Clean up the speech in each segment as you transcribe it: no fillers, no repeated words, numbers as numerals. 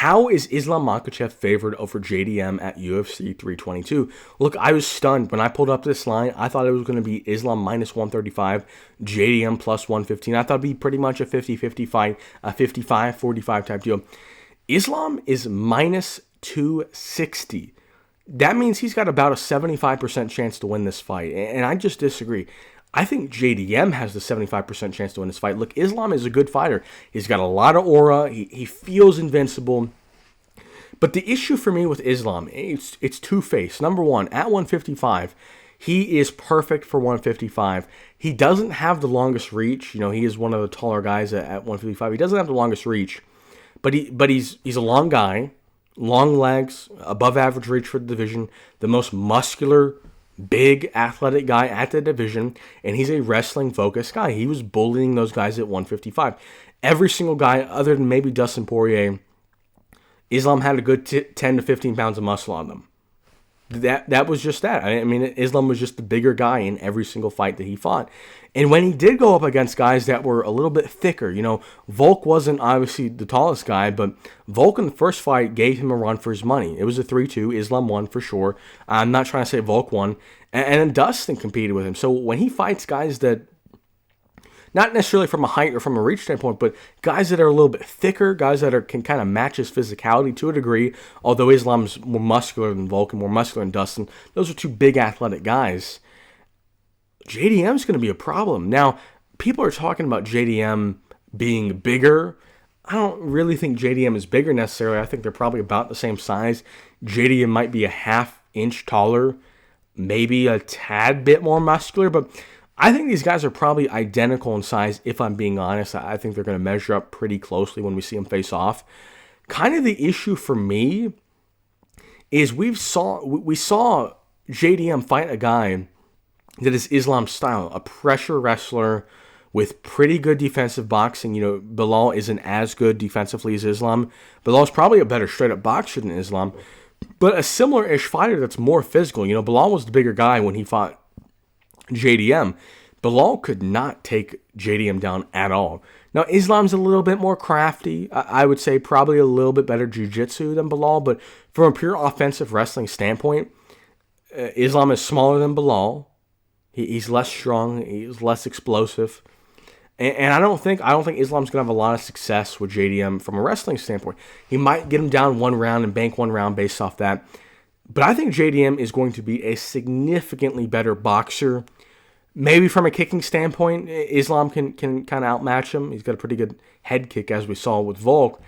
How is Islam Makhachev favored over JDM at UFC 322? Look, I was stunned when I pulled up this line. I thought it was going to be Islam minus 135, JDM plus 115. I thought it'd be pretty much a 50-50 fight, a 55-45 type deal. Islam is minus 260. That means he's got about a 75% chance to win this fight, and I just disagree. I think JDM has the 75% chance to win this fight. Look, Islam is a good fighter. He's got a lot of aura. He feels invincible. But the issue for me with Islam, it's two-faced. Number one, at 155, he is perfect for 155. He doesn't have the longest reach. You know, he is one of the taller guys at 155. He doesn't have the longest reach. But he's a long guy, long legs, above average reach for the division, the most muscular, big athletic guy at the division, and he's a wrestling focused guy. He was bullying those guys at 155. Every single guy, other than maybe Dustin Poirier, Islam had a good 10 to 15 pounds of muscle on them. That was just that. I mean, Islam was just the bigger guy in every single fight that he fought. And when he did go up against guys that were a little bit thicker, you know, Volk wasn't obviously the tallest guy, but Volk in the first fight gave him a run for his money. It was a 3-2. Islam won for sure. I'm not trying to say Volk won. And then Dustin competed with him. So when he fights guys that, not necessarily from a height or from a reach standpoint, but guys that are a little bit thicker, guys that can kind of match his physicality to a degree, although Islam's more muscular than Volk and more muscular than Dustin. Those are two big athletic guys. JDM's going to be a problem. Now, people are talking about JDM being bigger. I don't really think JDM is bigger necessarily. I think they're probably about the same size. JDM might be a half inch taller, maybe a tad bit more muscular, but I think these guys are probably identical in size, if I'm being honest. I think they're going to measure up pretty closely when we see them face off. Kind of the issue for me is we saw JDM fight a guy that is Islam's style, a pressure wrestler with pretty good defensive boxing. You know, Bilal isn't as good defensively as Islam. Bilal's probably a better straight-up boxer than Islam, but a similar-ish fighter that's more physical. You know, Bilal was the bigger guy when he fought JDM. Bilal could not take JDM down at all. Now, Islam's a little bit more crafty. I would say probably a little bit better jiu-jitsu than Bilal, but from a pure offensive wrestling standpoint, Islam is smaller than Bilal. He's less strong. He's less explosive. And I don't think Islam's going to have a lot of success with JDM from a wrestling standpoint. He might get him down one round and bank one round based off that. But I think JDM is going to be a significantly better boxer. Maybe from a kicking standpoint, Islam can kind of outmatch him. He's got a pretty good head kick, as we saw with Volk.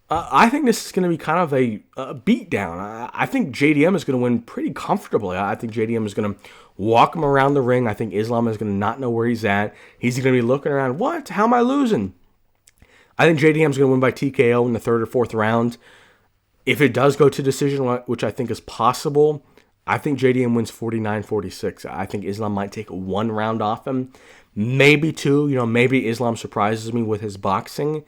I think this is going to be kind of a beatdown. I think JDM is going to win pretty comfortably. I think JDM is going to walk him around the ring. I think Islam is going to not know where he's at. He's going to be looking around, what? How am I losing? I think JDM is going to win by TKO in the third or fourth round. If it does go to decision, which I think is possible, I think JDM wins 49-46. I think Islam might take one round off him. Maybe two. You know, maybe Islam surprises me with his boxing.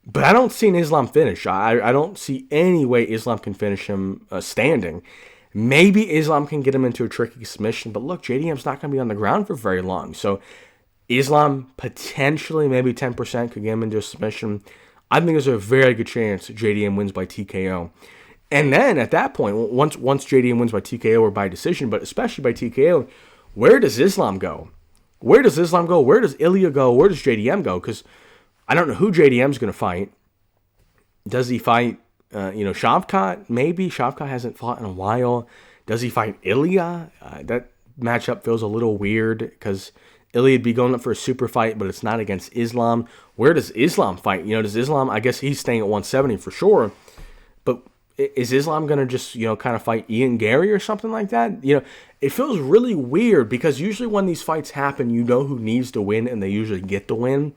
But I don't see an Islam finish. I don't see any way Islam can finish him standing. Maybe Islam can get him into a tricky submission. But look, JDM's not going to be on the ground for very long. So Islam potentially, maybe 10% could get him into a submission. I think there's a very good chance JDM wins by TKO. And then at that point, once JDM wins by TKO or by decision, but especially by TKO, where does Islam go? Where does Islam go? Where does Ilya go? Where does JDM go? Because I don't know who JDM's going to fight. Does he fight, Shavkat? Maybe. Shavkat hasn't fought in a while. Does he fight Ilya? That matchup feels a little weird because Ilya would be going up for a super fight, but it's not against Islam. Where does Islam fight? You know, does Islam, I guess he's staying at 170 for sure, but is Islam going to just, kind of fight Ian Gary or something like that? It feels really weird because usually when these fights happen, you know who needs to win and they usually get the win.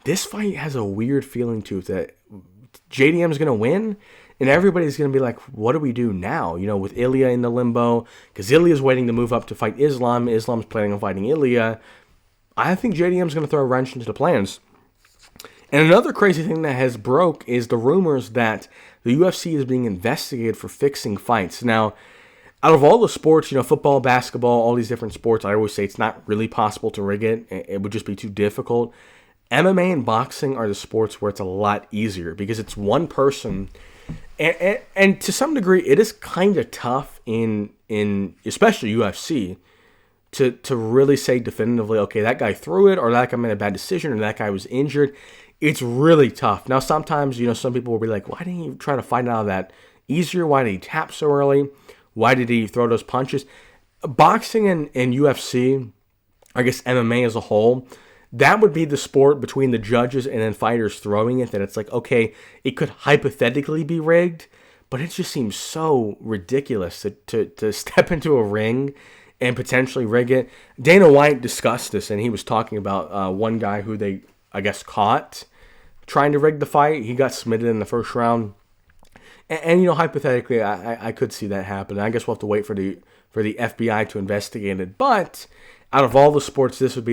This fight has a weird feeling to it that JDM is going to win and everybody's going to be like, what do we do now? With Ilya in the limbo, because Ilya's waiting to move up to fight Islam. Islam's planning on fighting Ilya. I think JDM's going to throw a wrench into the plans. And another crazy thing that has broke is the rumors that the UFC is being investigated for fixing fights. Now, out of all the sports, football, basketball, all these different sports, I always say it's not really possible to rig it. It would just be too difficult. MMA and boxing are the sports where it's a lot easier because it's one person And to some degree, it is kind of tough in especially UFC to really say definitively, okay, that guy threw it, or that guy made a bad decision, or that guy was injured. It's really tough. Now, sometimes, some people will be like, why didn't you try to find out that easier? Why did he tap so early? Why did he throw those punches? Boxing and UFC, I guess MMA as a whole, that would be the sport between the judges and then fighters throwing it, that it's like, okay, it could hypothetically be rigged, but it just seems so ridiculous to step into a ring and potentially rig it. Dana White discussed this, and he was talking about one guy who they, I guess, caught trying to rig the fight. He got submitted in the first round. And hypothetically, I could see that happen. I guess we'll have to wait for the FBI to investigate it. But out of all the sports, this would be